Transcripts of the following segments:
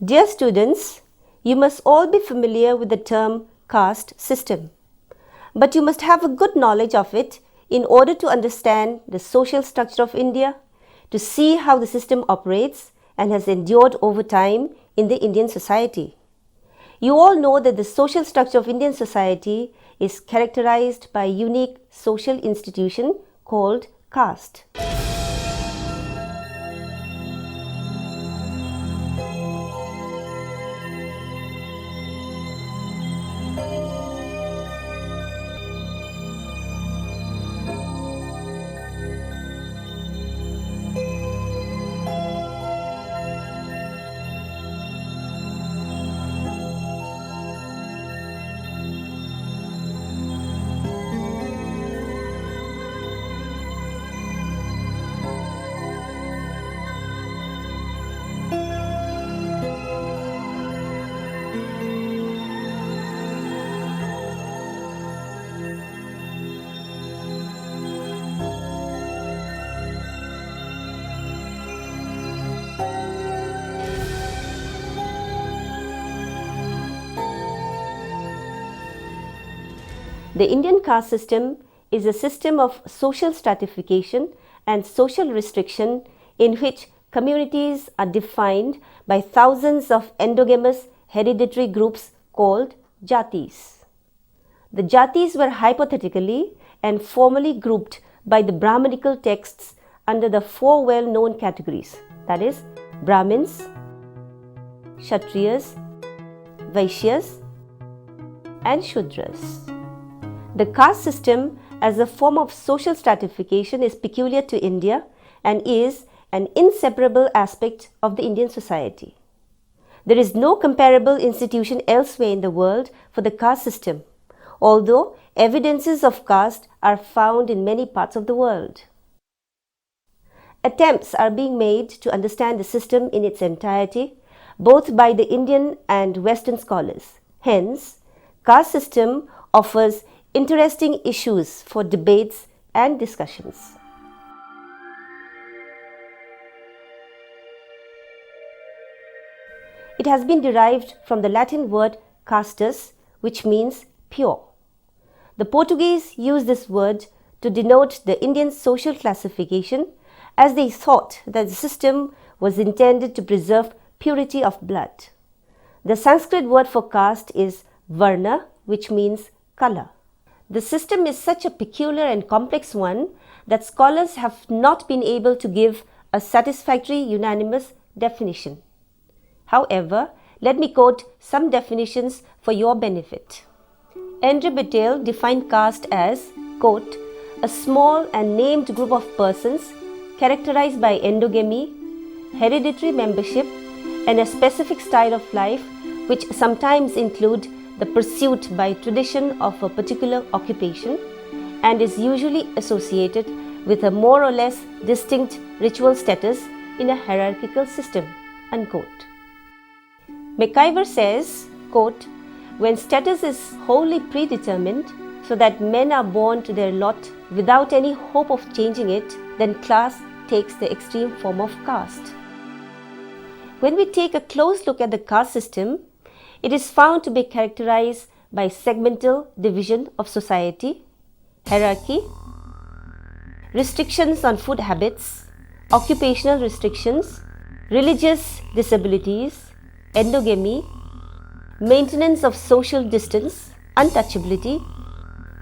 Dear students, you must all be familiar with the term caste system, but you must have a good knowledge of it in order to understand the social structure of India, to see how the system operates and has endured over time in the Indian society. You all know that the social structure of Indian society is characterized by a unique social institution called caste. The Indian caste system is a system of social stratification and social restriction in which communities are defined by thousands of endogamous hereditary groups called jatis. The jatis were hypothetically and formally grouped by the Brahmanical texts under the four well-known categories, that is, Brahmins, Kshatriyas, Vaishyas, and Shudras. The caste system as a form of social stratification is peculiar to India and is an inseparable aspect of the Indian society. There is no comparable institution elsewhere in the world for the caste system, although evidences of caste are found in many parts of the world. Attempts are being made to understand the system in its entirety, both by the Indian and Western scholars. Hence, caste system offers interesting issues for debates and discussions. It has been derived from the Latin word castus, which means pure. The Portuguese used this word to denote the Indian social classification, as they thought that the system was intended to preserve purity of blood. The Sanskrit word for caste is varna, which means color. The system is such a peculiar and complex one that scholars have not been able to give a satisfactory unanimous definition. However, let me quote some definitions for your benefit. Andre Betel defined caste as, quote, a small and named group of persons characterized by endogamy, hereditary membership, and a specific style of life which sometimes include the pursuit by tradition of a particular occupation and is usually associated with a more or less distinct ritual status in a hierarchical system, unquote. McIver says, quote, when status is wholly predetermined so that men are born to their lot without any hope of changing it, then class takes the extreme form of caste. When we take a close look at the caste system, it is found to be characterized by segmental division of society, hierarchy, restrictions on food habits, occupational restrictions, religious disabilities, endogamy, maintenance of social distance, untouchability,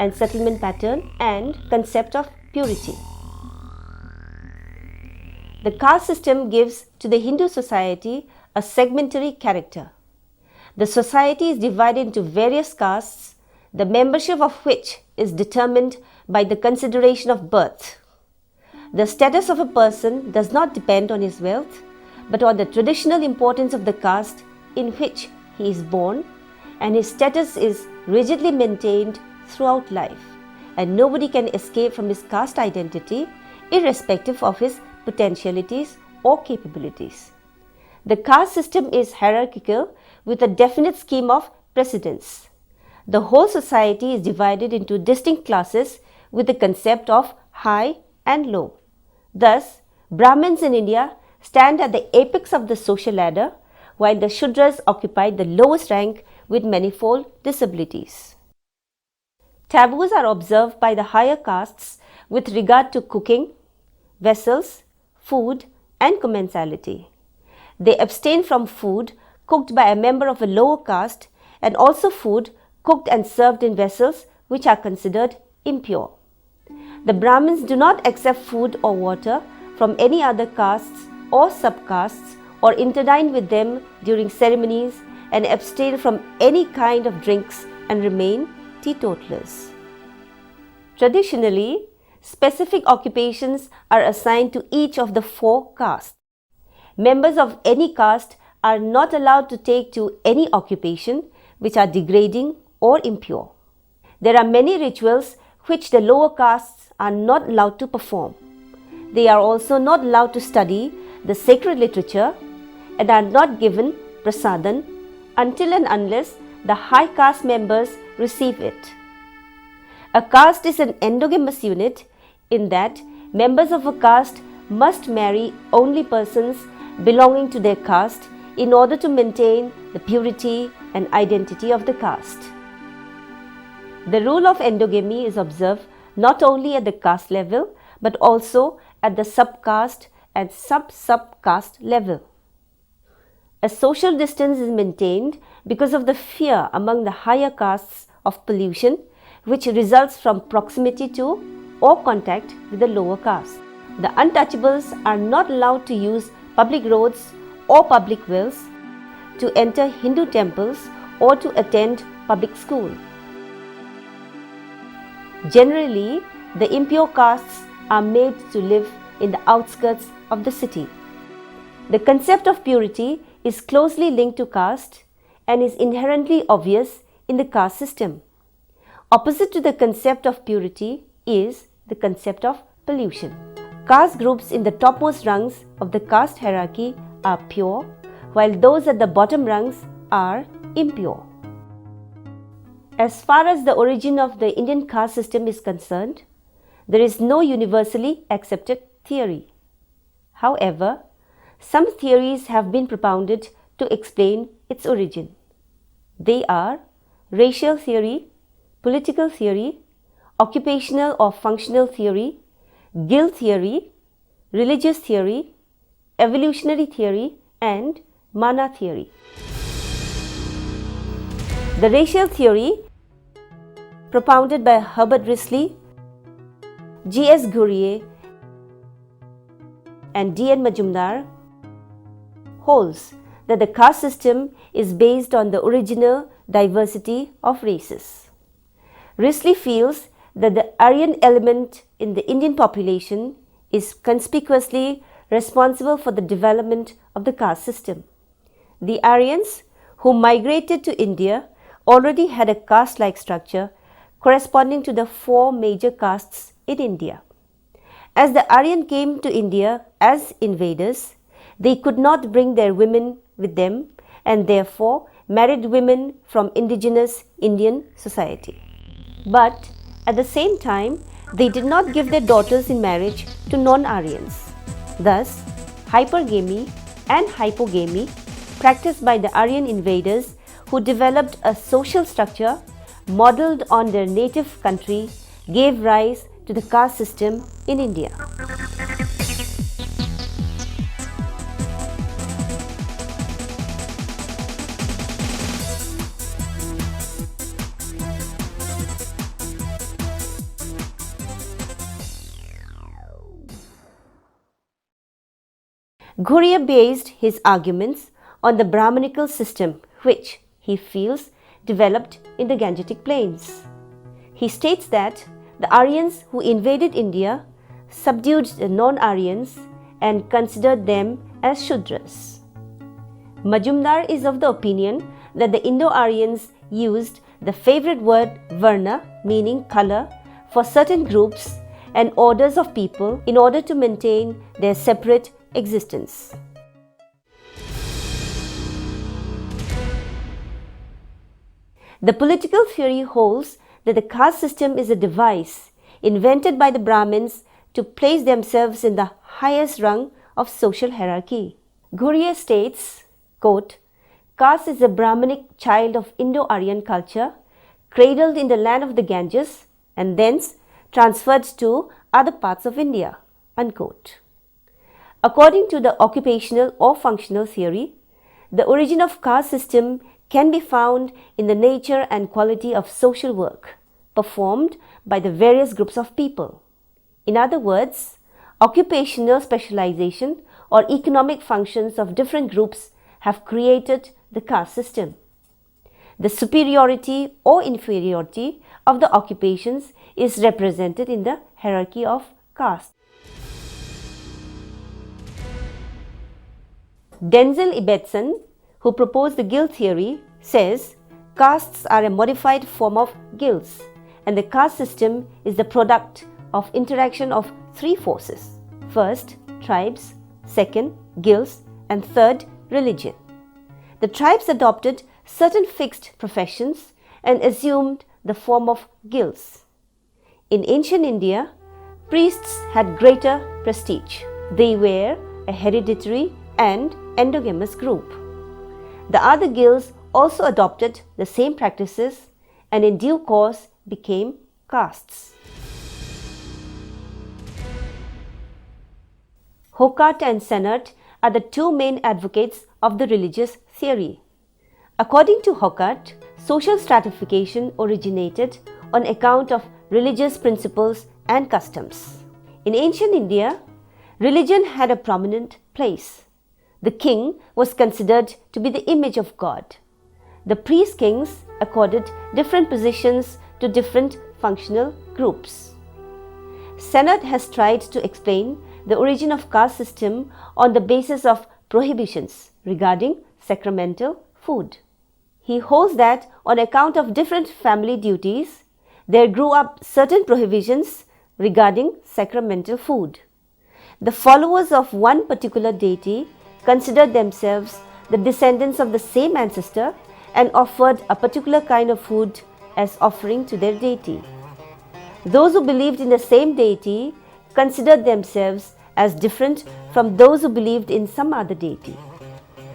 and settlement pattern, and concept of purity. The caste system gives to the Hindu society a segmentary character. The society is divided into various castes, the membership of which is determined by the consideration of birth. The status of a person does not depend on his wealth, but on the traditional importance of the caste in which he is born, and his status is rigidly maintained throughout life, and nobody can escape from his caste identity irrespective of his potentialities or capabilities. The caste system is hierarchical with a definite scheme of precedence. The whole society is divided into distinct classes with the concept of high and low. Thus, Brahmins in India stand at the apex of the social ladder, while the Shudras occupied the lowest rank with manifold disabilities. Taboos are observed by the higher castes with regard to cooking, vessels, food, and commensality. They abstain from food cooked by a member of a lower caste and also food cooked and served in vessels which are considered impure. The Brahmins do not accept food or water from any other castes or subcastes or interdine with them during ceremonies and abstain from any kind of drinks and remain teetotalers. Traditionally, specific occupations are assigned to each of the 4 castes. Members of any caste are not allowed to take to any occupation which are degrading or impure. There are many rituals which the lower castes are not allowed to perform. They are also not allowed to study the sacred literature and are not given prasadam until and unless the high caste members receive it. A caste is an endogamous unit in that members of a caste must marry only persons belonging to their caste in order to maintain the purity and identity of the caste. The rule of endogamy is observed not only at the caste level but also at the subcaste and sub-subcaste level. A social distance is maintained because of the fear among the higher castes of pollution which results from proximity to or contact with the lower caste. The untouchables are not allowed to use public roads or public wells, to enter Hindu temples or to attend public school. Generally, the impure castes are made to live in the outskirts of the city. The concept of purity is closely linked to caste and is inherently obvious in the caste system. Opposite to the concept of purity is the concept of pollution. Caste groups in the topmost rungs of the caste hierarchy are pure, while those at the bottom rungs are impure. As far as the origin of the Indian caste system is concerned, there is no universally accepted theory. However, some theories have been propounded to explain its origin. They are racial theory, political theory, occupational or functional theory, guild theory, religious theory, evolutionary theory, and mana theory. The racial theory, propounded by Herbert Risley, G.S. Ghurye, and D.N. Majumdar, holds that the caste system is based on the original diversity of races. Risley feels that the Aryan element in the Indian population is conspicuously responsible for the development of the caste system. The Aryans who migrated to India already had a caste-like structure corresponding to the 4 major castes in India. As the Aryan came to India as invaders, they could not bring their women with them and therefore married women from indigenous Indian society. But at the same time, they did not give their daughters in marriage to non-Aryans. Thus, hypergamy and hypogamy practiced by the Aryan invaders who developed a social structure modeled on their native country gave rise to the caste system in India. Ghurye based his arguments on the Brahmanical system which, he feels, developed in the Gangetic Plains. He states that the Aryans who invaded India subdued the non-Aryans and considered them as Shudras. Majumdar is of the opinion that the Indo-Aryans used the favorite word Varna, meaning color, for certain groups and orders of people in order to maintain their separate existence. The political theory holds that the caste system is a device invented by the Brahmins to place themselves in the highest rung of social hierarchy. Ghurye states, quote, caste is a Brahmanic child of Indo-Aryan culture, cradled in the land of the Ganges and thence transferred to other parts of India." Unquote. According to the occupational or functional theory, the origin of caste system can be found in the nature and quality of social work performed by the various groups of people. In other words, occupational specialization or economic functions of different groups have created the caste system. The superiority or inferiority of the occupations is represented in the hierarchy of caste. Denzel Ibbetson, who proposed the guild theory, says castes are a modified form of guilds, and the caste system is the product of interaction of three forces. First, tribes; second, guilds; and third, religion. The tribes adopted certain fixed professions and assumed the form of guilds. In ancient India, priests had greater prestige. They were a hereditary and endogamous group. The other guilds also adopted the same practices and in due course became castes. Hockart and Sennert are the two main advocates of the religious theory. According to Hockart, social stratification originated on account of religious principles and customs. In ancient India, religion had a prominent place. The king was considered to be the image of God. The priest-kings accorded different positions to different functional groups. Sennert has tried to explain the origin of caste system on the basis of prohibitions regarding sacramental food. He holds that on account of different family duties, there grew up certain prohibitions regarding sacramental food. The followers of one particular deity considered themselves the descendants of the same ancestor and offered a particular kind of food as offering to their deity. Those who believed in the same deity considered themselves as different from those who believed in some other deity.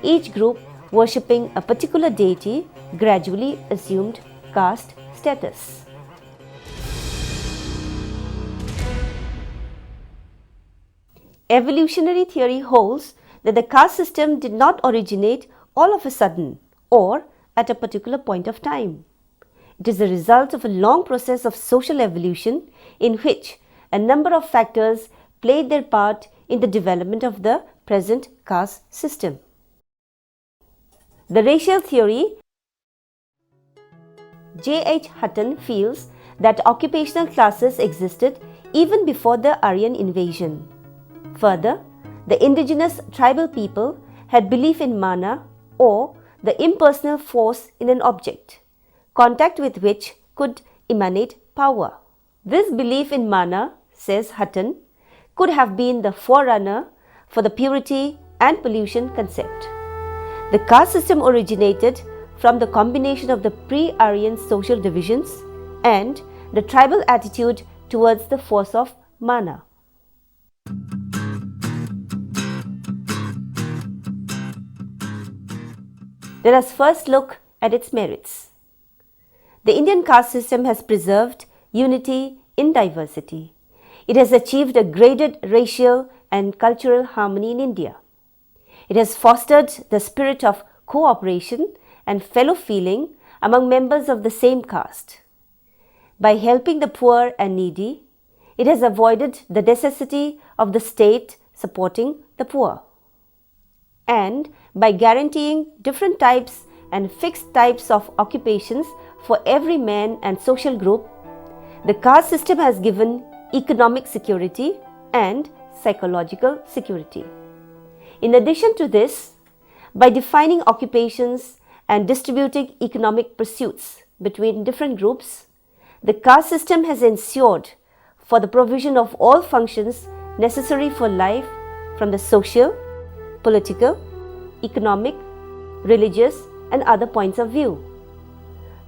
Each group worshipping a particular deity gradually assumed caste status. Evolutionary theory holds that the caste system did not originate all of a sudden or at a particular point of time. It is the result of a long process of social evolution in which a number of factors played their part in the development of the present caste system. The racial theory, J.H. Hutton feels that occupational classes existed even before the Aryan invasion. Further, the indigenous tribal people had belief in mana or the impersonal force in an object, contact with which could emanate power. This belief in mana, says Hutton, could have been the forerunner for the purity and pollution concept. The caste system originated from the combination of the pre-Aryan social divisions and the tribal attitude towards the force of mana. Let us first look at its merits. The Indian caste system has preserved unity in diversity. It has achieved a graded racial and cultural harmony in India. It has fostered the spirit of cooperation and fellow feeling among members of the same caste. By helping the poor and needy, it has avoided the necessity of the state supporting the poor. And by guaranteeing different types and fixed types of occupations for every man and social group, the caste system has given economic security and psychological security. In addition to this, by defining occupations and distributing economic pursuits between different groups, the caste system has ensured for the provision of all functions necessary for life from the social, political, economic, religious, and other points of view.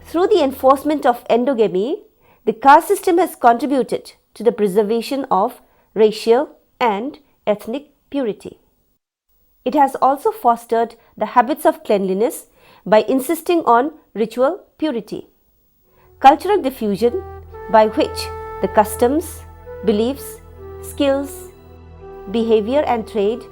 Through the enforcement of endogamy, the caste system has contributed to the preservation of racial and ethnic purity. It has also fostered the habits of cleanliness by insisting on ritual purity. Cultural diffusion, by which the customs, beliefs, skills, behavior and trade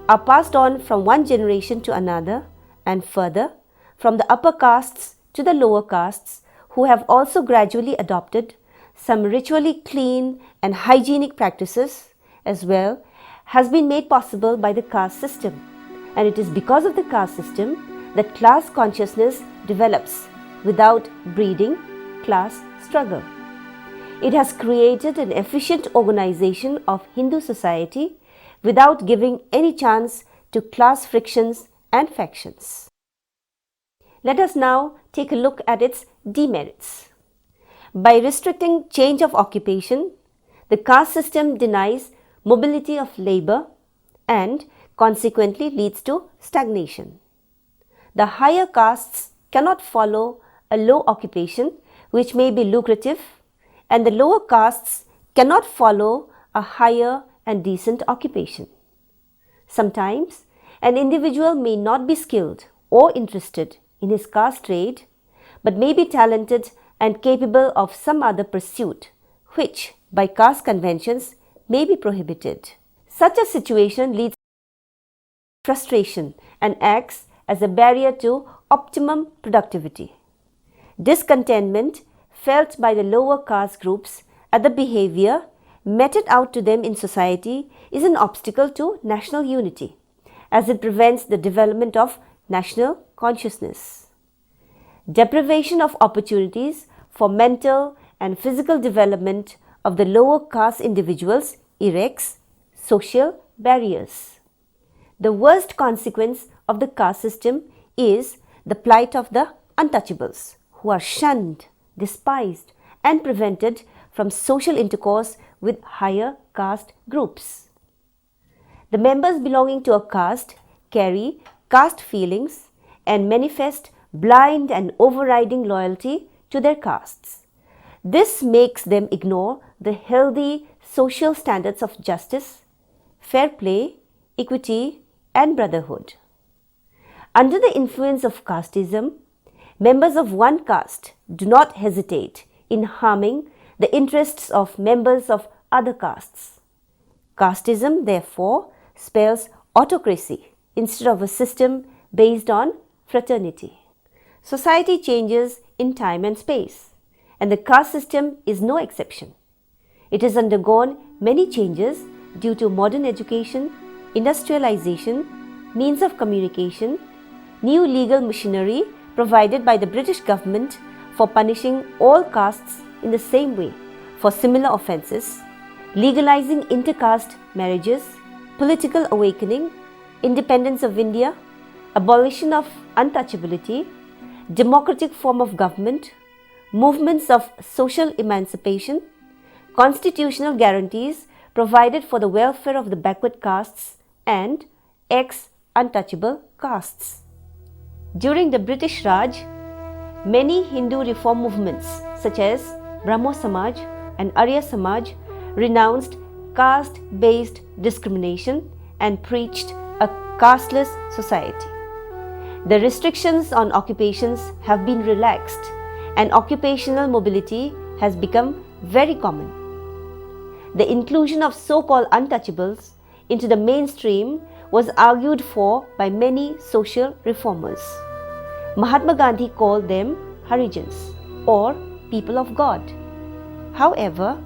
are passed on from one generation to another and further from the upper castes to the lower castes, who have also gradually adopted some ritually clean and hygienic practices as well, has been made possible by the caste system. And it is because of the caste system that class consciousness develops without breeding class struggle. It has created an efficient organization of Hindu society without giving any chance to class frictions and factions. Let us now take a look at its demerits. By restricting change of occupation, the caste system denies mobility of labor and consequently leads to stagnation. The higher castes cannot follow a low occupation which may be lucrative, and the lower castes cannot follow a higher and decent occupation. Sometimes an individual may not be skilled or interested in his caste trade, but may be talented and capable of some other pursuit, which by caste conventions may be prohibited. Such a situation leads to frustration and acts as a barrier to optimum productivity. Discontentment felt by the lower caste groups at the behavior meted out to them in society is an obstacle to national unity, as it prevents the development of national consciousness. Deprivation of opportunities for mental and physical development of the lower caste individuals erects social barriers. The worst consequence of the caste system is the plight of the untouchables, who are shunned, despised, and prevented from social intercourse with higher caste groups. The members belonging to a caste carry caste feelings and manifest blind and overriding loyalty to their castes. This makes them ignore the healthy social standards of justice, fair play, equity, and brotherhood. Under the influence of casteism, members of one caste do not hesitate in harming the interests of members of other castes. Casteism, therefore, spells autocracy instead of a system based on fraternity. Society changes in time and space, and the caste system is no exception. It has undergone many changes due to modern education, industrialization, means of communication, new legal machinery provided by the British government for punishing all castes in the same way for similar offences, legalizing intercaste marriages, political awakening, independence of India, abolition of untouchability, democratic form of government, movements of social emancipation, constitutional guarantees provided for the welfare of the backward castes and ex-untouchable castes. During the British Raj, many Hindu reform movements such as Brahmo Samaj and Arya Samaj renounced caste-based discrimination and preached a casteless society. The restrictions on occupations have been relaxed and occupational mobility has become very common. The inclusion of so-called untouchables into the mainstream was argued for by many social reformers. Mahatma Gandhi called them Harijans or people of God. However,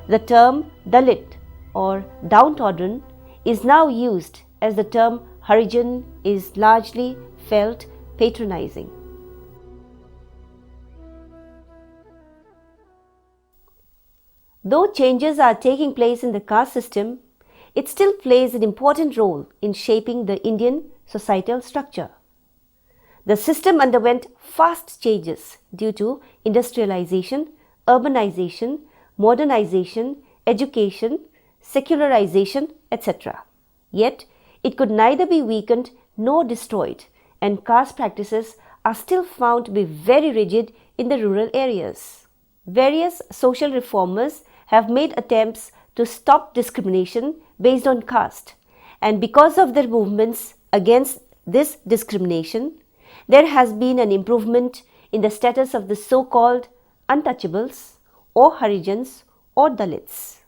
the term Dalit or downtrodden is now used as the term Harijan is largely felt patronizing. Though changes are taking place in the caste system, it still plays an important role in shaping the Indian societal structure. The system underwent fast changes due to industrialization, urbanization, modernization, education, secularization, etc. Yet, it could neither be weakened nor destroyed, and caste practices are still found to be very rigid in the rural areas. Various social reformers have made attempts to stop discrimination based on caste, and because of their movements against this discrimination, there has been an improvement in the status of the so-called untouchables or Harijans or Dalits.